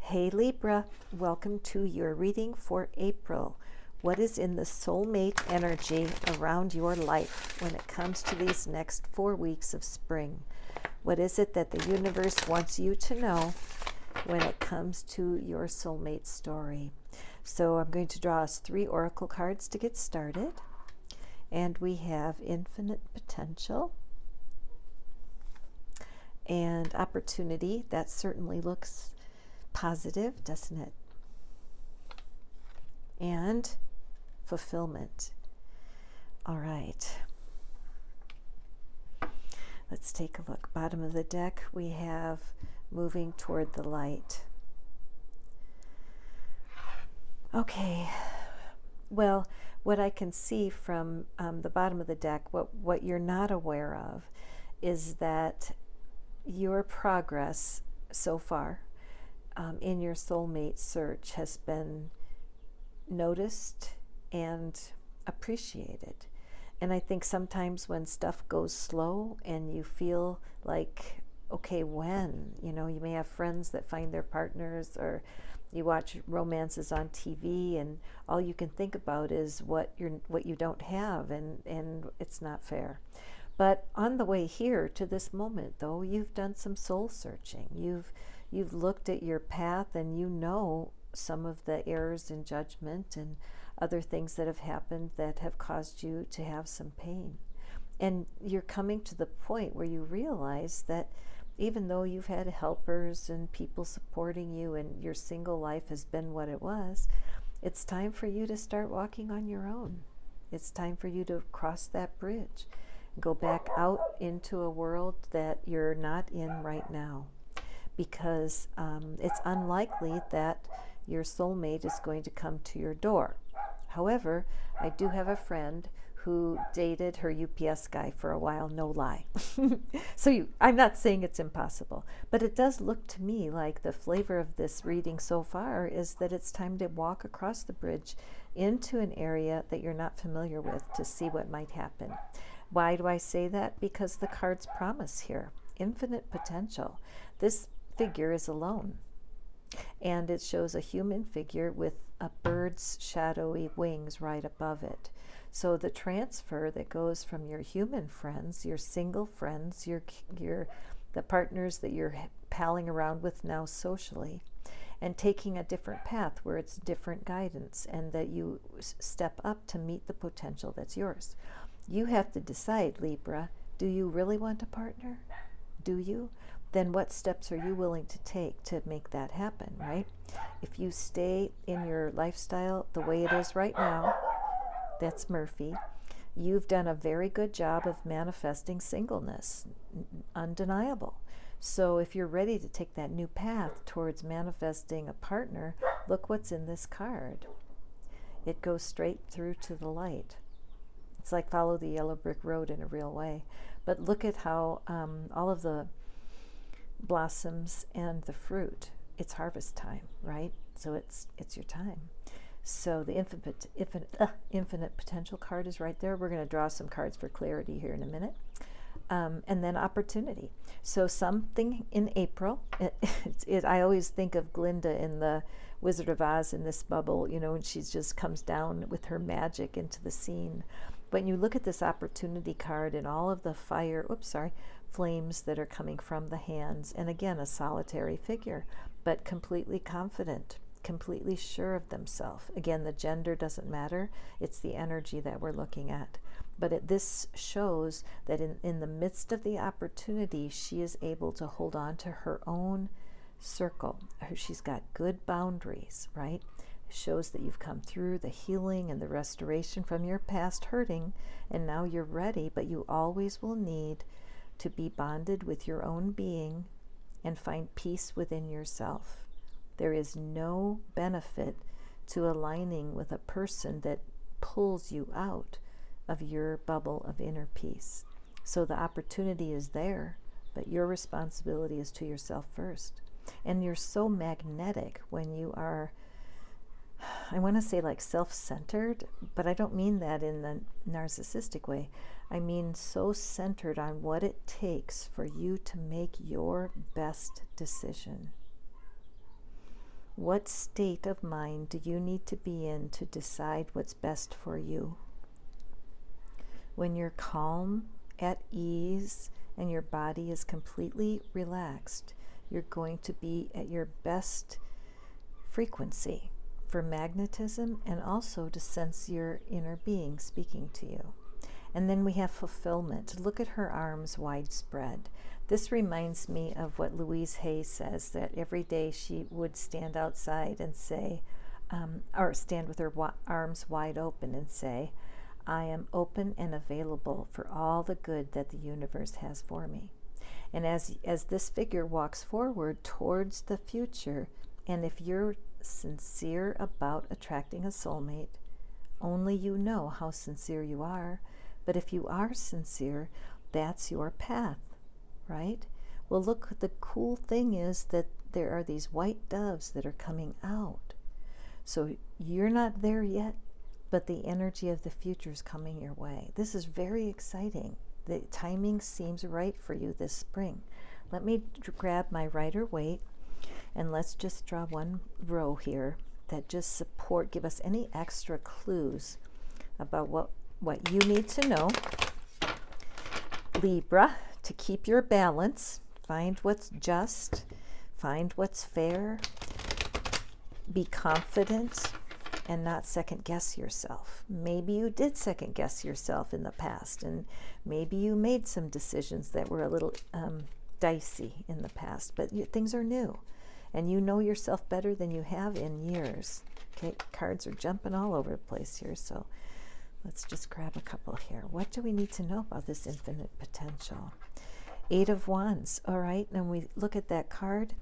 Hey Libra, welcome to your reading for April. What is in the soulmate energy around your life when it comes to these next 4 weeks of spring? What is it that the universe wants you to know when it comes to your soulmate story? So I'm going to draw us 3 oracle cards to get started. And we have infinite potential and opportunity. That certainly looks positive, doesn't it? And fulfillment. All right. Let's take a look. Bottom of the deck, we have moving toward the light. Okay. Well, what I can see from the bottom of the deck, what you're not aware of, is that your progress so far in your soulmate search has been noticed and appreciated. And I think sometimes when stuff goes slow and you feel like, okay, when? You know, you may have friends that find their partners, or you watch romances on TV and all you can think about is what you don't have, and it's not fair. But on the way here to this moment, though, you've done some soul searching. You've looked at your path, and you know some of the errors in judgment and other things that have happened that have caused you to have some pain. And you're coming to the point where you realize that even though you've had helpers and people supporting you and your single life has been what it was, it's time for you to start walking on your own. It's time for you to cross that bridge. Go back out into a world that you're not in right now, because it's unlikely that your soulmate is going to come to your door. However, I do have a friend who dated her UPS guy for a while, no lie. So I'm not saying it's impossible, but it does look to me like the flavor of this reading so far is that it's time to walk across the bridge into an area that you're not familiar with to see what might happen. Why do I say that? Because the cards promise here infinite potential. This figure is alone, and it shows a human figure with a bird's shadowy wings right above it. So the transfer that goes from your human friends, your single friends, the partners that you're palling around with now socially, and taking a different path where it's different guidance, and that you step up to meet the potential that's yours. You have to decide, Libra, do you really want a partner? Do you? Then what steps are you willing to take to make that happen, right? If you stay in your lifestyle the way it is right now, that's Murphy, you've done a very good job of manifesting singleness, undeniable. So if you're ready to take that new path towards manifesting a partner, look what's in this card. It goes straight through to the light. It's like follow the yellow brick road in a real way. But look at how all of the blossoms and the fruit, it's harvest time, right? So it's your time. So the infinite potential card is right there. We're going to draw some cards for clarity here in a minute. And then opportunity. So something in April. I always think of Glinda in the Wizard of Oz in this bubble, you know, and she just comes down with her magic into the scene. When you look at this opportunity card and all of the flames that are coming from the hands, and again, a solitary figure, but completely confident, completely sure of themselves. Again, the gender doesn't matter. It's the energy that we're looking at. But this shows that in the midst of the opportunity, she is able to hold on to her own circle. She's got good boundaries, right? It shows that you've come through the healing and the restoration from your past hurting, and now you're ready, but you always will need to be bonded with your own being and find peace within yourself. There is no benefit to aligning with a person that pulls you out of your bubble of inner peace. So the opportunity is there, but your responsibility is to yourself first. And you're so magnetic when you are, I want to say like self-centered, but I don't mean that in the narcissistic way. I mean so centered on what it takes for you to make your best decision. What state of mind do you need to be in to decide what's best for you? When you're calm, at ease, and your body is completely relaxed, you're going to be at your best frequency for magnetism and also to sense your inner being speaking to you. And then we have fulfillment. Look at her arms widespread. This reminds me of what Louise Hay says, that every day she would stand outside and say, or stand with her arms wide open and say, I am open and available for all the good that the universe has for me. And as this figure walks forward towards the future, and if you're sincere about attracting a soulmate, only you know how sincere you are. But if you are sincere, that's your path, right? Well, look, the cool thing is that there are these white doves that are coming out. So you're not there yet, but the energy of the future is coming your way. This is very exciting. The timing seems right for you this spring. Let me grab my Rider-Waite, and let's just draw one row here that just give us any extra clues about what you need to know. Libra, to keep your balance, find what's just, find what's fair, be confident, and not second guess yourself. Maybe you did second guess yourself in the past, and maybe you made some decisions that were a little dicey in the past, but things are new, and you know yourself better than you have in years. Okay, cards are jumping all over the place here, so let's just grab a couple here. What do we need to know about this infinite potential? 8 of Wands. All right, and we look at that card.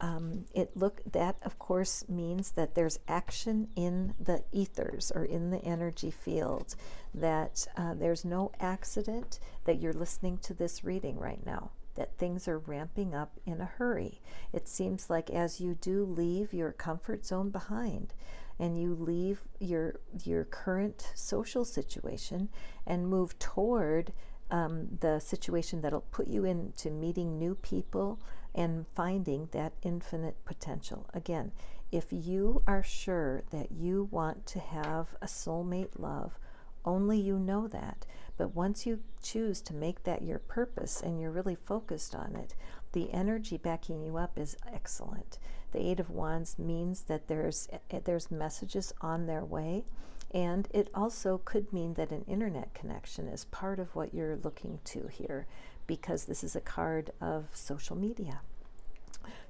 That of course means that there's action in the ethers or in the energy field, that there's no accident that you're listening to this reading right now, that things are ramping up in a hurry. It seems like as you do leave your comfort zone behind and you leave your current social situation and move toward the situation that'll put you into meeting new people and finding that infinite potential. Again, if you are sure that you want to have a soulmate love, only you know that. But once you choose to make that your purpose and you're really focused on it, the energy backing you up is excellent. The 8 of Wands means that there's messages on their way, and it also could mean that an internet connection is part of what you're looking to here, because this is a card of social media.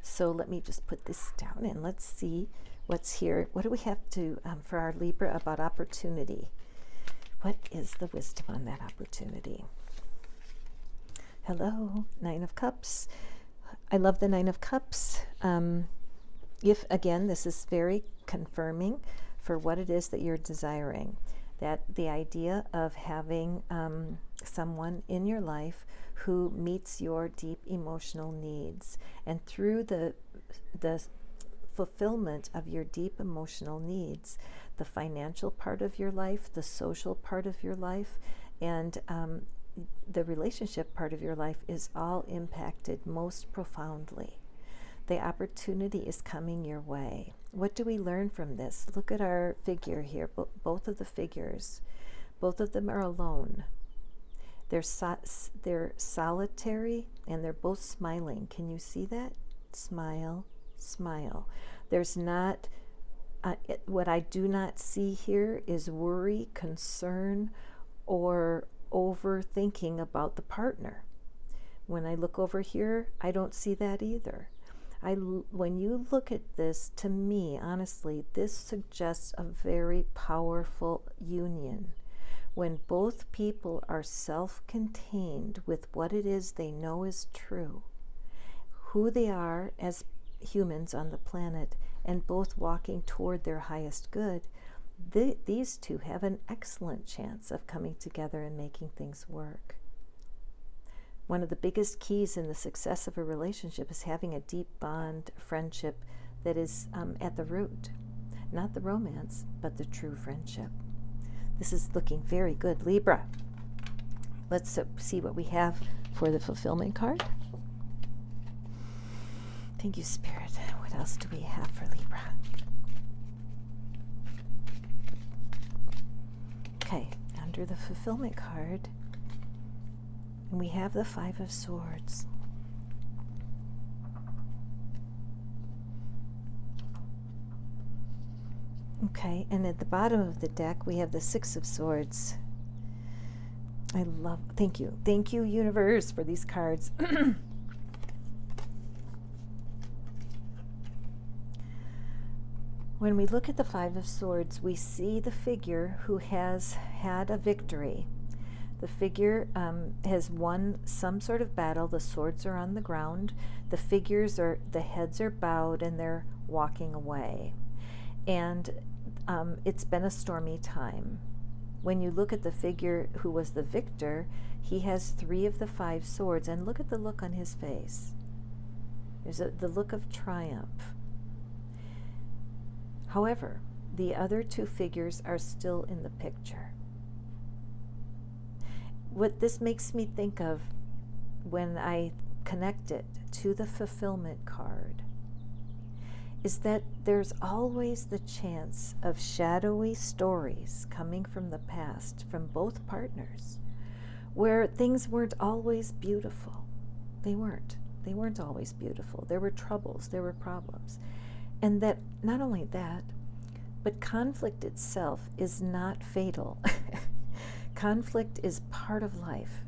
So let me just put this down and let's see what's here. What do we have to for our Libra about opportunity? What is the wisdom on that opportunity? Hello, 9 of Cups. I love the 9 of Cups. If, again, this is very confirming for what it is that you're desiring, that the idea of having someone in your life who meets your deep emotional needs, and through the fulfillment of your deep emotional needs, the financial part of your life, the social part of your life, and the relationship part of your life is all impacted most profoundly. The opportunity is coming your way. What do we learn from this? Look at our figure here, both of the figures. Both of them are alone. They're solitary, and they're both smiling. Can you see that? Smile, smile. There's not, what I do not see here is worry, concern, or overthinking about the partner. When I look over here, I don't see that either. When you look at this, to me, honestly, this suggests a very powerful union. When both people are self-contained with what it is they know is true, who they are as humans on the planet, and both walking toward their highest good, these two have an excellent chance of coming together and making things work. One of the biggest keys in the success of a relationship is having a deep bond, friendship that is at the root. Not the romance, but the true friendship. This is looking very good, Libra. Let's see what we have for the fulfillment card. Thank you, Spirit. What else do we have for Libra? Chapter, the fulfillment card. And we have the Five of Swords. Okay, and at the bottom of the deck, we have the Six of Swords. Thank you, universe, for these cards. When we look at the Five of Swords, we see the figure who has had a victory. The figure has won some sort of battle. The swords are on the ground. The heads are bowed, and they're walking away. And it's been a stormy time. When you look at the figure who was the victor, he has 3 of the 5 swords, and look at the look on his face. There's the look of triumph. However, the other 2 figures are still in the picture. What this makes me think of when I connect it to the fulfillment card is that there's always the chance of shadowy stories coming from the past, from both partners, where things weren't always beautiful. They weren't. They weren't always beautiful. There were troubles, there were problems. And that, not only that, but conflict itself is not fatal. Conflict is part of life.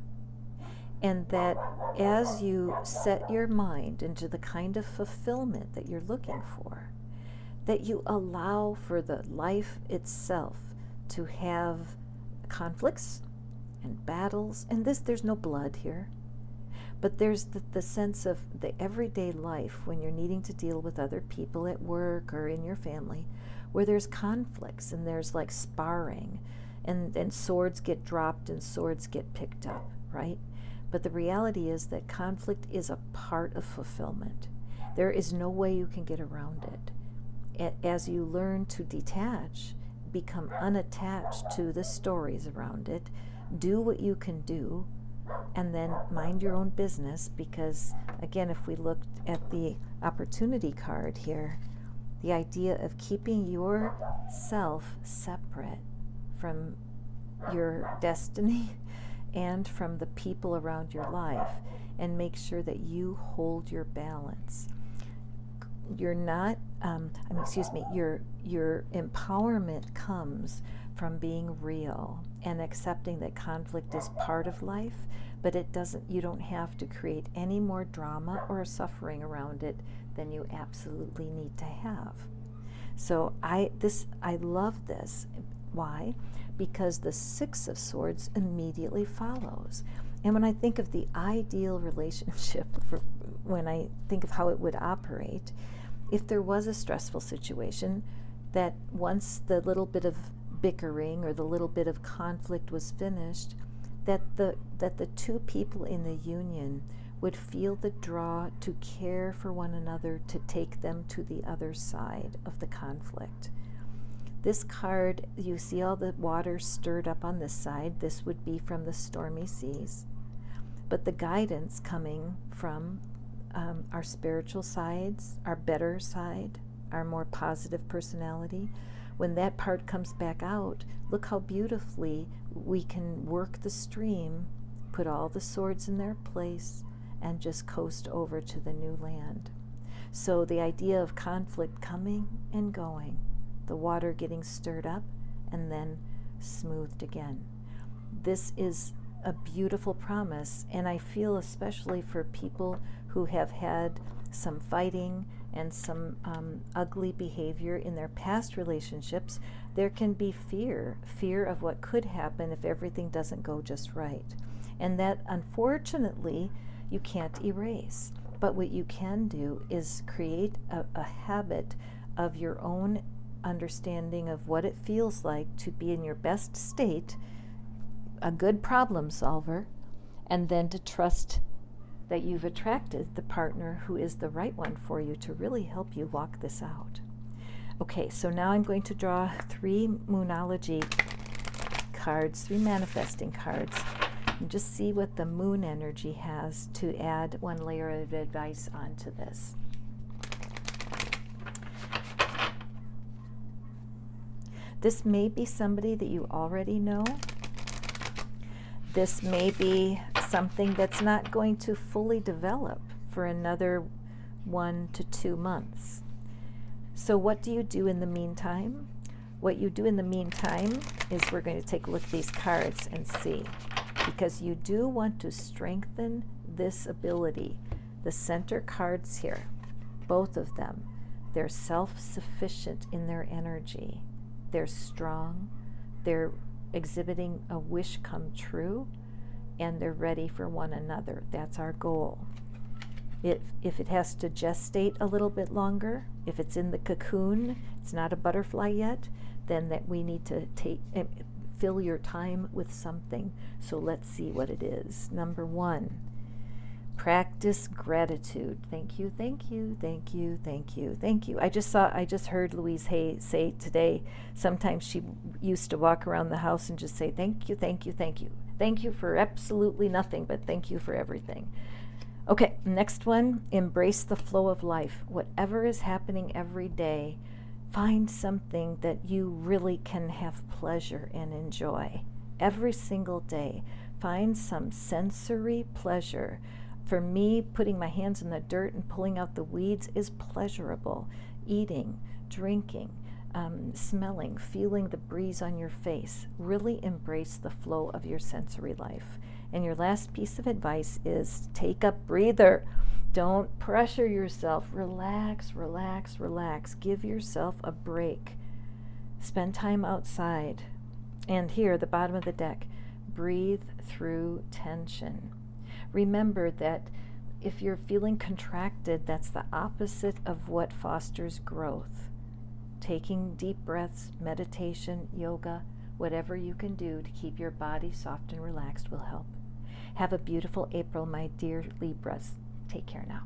And that as you set your mind into the kind of fulfillment that you're looking for, that you allow for the life itself to have conflicts and battles. And there's no blood here. But there's the sense of the everyday life when you're needing to deal with other people at work or in your family, where there's conflicts and there's like sparring, and swords get dropped and swords get picked up, right? But the reality is that conflict is a part of fulfillment. There is no way you can get around it. As you learn to detach, become unattached to the stories around it, do what you can do, and then mind your own business, because, again, if we looked at the opportunity card here, the idea of keeping yourself separate from your destiny and from the people around your life, and make sure that you hold your balance. You're not, your empowerment comes from being real and accepting that conflict is part of life, but you don't have to create any more drama or suffering around it than you absolutely need to have. So I love this. Why? Because the Six of Swords immediately follows. And when I think of the ideal relationship, when I think of how it would operate, if there was a stressful situation, that once the little bit of bickering or the little bit of conflict was finished, that the 2 people in the union would feel the draw to care for one another, to take them to the other side of the conflict. This card, you see all the water stirred up on this side. This would be from the stormy seas. But the guidance coming from our spiritual sides, our better side, our more positive personality, when that part comes back out, look how beautifully we can work the stream, put all the swords in their place, and just coast over to the new land. So the idea of conflict coming and going, the water getting stirred up and then smoothed again. This is a beautiful promise, and I feel especially for people who have had some fighting and some ugly behavior in their past relationships, there can be fear of what could happen if everything doesn't go just right. And that, unfortunately, you can't erase. But what you can do is create a habit of your own understanding of what it feels like to be in your best state, a good problem solver, and then to trust that you've attracted the partner who is the right one for you to really help you walk this out. Okay, so now I'm going to draw 3 Moonology cards, 3 manifesting cards, and just see what the moon energy has to add 1 layer of advice onto this. This may be somebody that you already know, this may be something that's not going to fully develop for another 1 to 2 months. So what do you do in the meantime? What you do in the meantime is we're going to take a look at these cards and see, because you do want to strengthen this ability. The center cards here, both of them, they're self-sufficient in their energy. They're strong, they're exhibiting a wish come true, and they're ready for one another. That's our goal. If it has to gestate a little bit longer, if it's in the cocoon, it's not a butterfly yet, then that we need to fill your time with something. So let's see what it is. Number 1, practice gratitude. Thank you, thank you, thank you, thank you, thank you. I just heard Louise Hay say today, sometimes she used to walk around the house and just say, thank you, thank you, thank you. Thank you for absolutely nothing, but thank you for everything. Okay, next one, embrace the flow of life. Whatever is happening every day, find something that you really can have pleasure and enjoy. Every single day, find some sensory pleasure. For me, putting my hands in the dirt and pulling out the weeds is pleasurable. Eating, drinking, smelling, feeling the breeze on your face. Really embrace the flow of your sensory life. And your last piece of advice is take a breather. Don't pressure yourself. Relax, relax, relax. Give yourself a break. Spend time outside. And here, the bottom of the deck, breathe through tension. Remember that if you're feeling contracted, that's the opposite of what fosters growth. Taking deep breaths, meditation, yoga, whatever you can do to keep your body soft and relaxed will help. Have a beautiful April, my dear Libras. Take care now.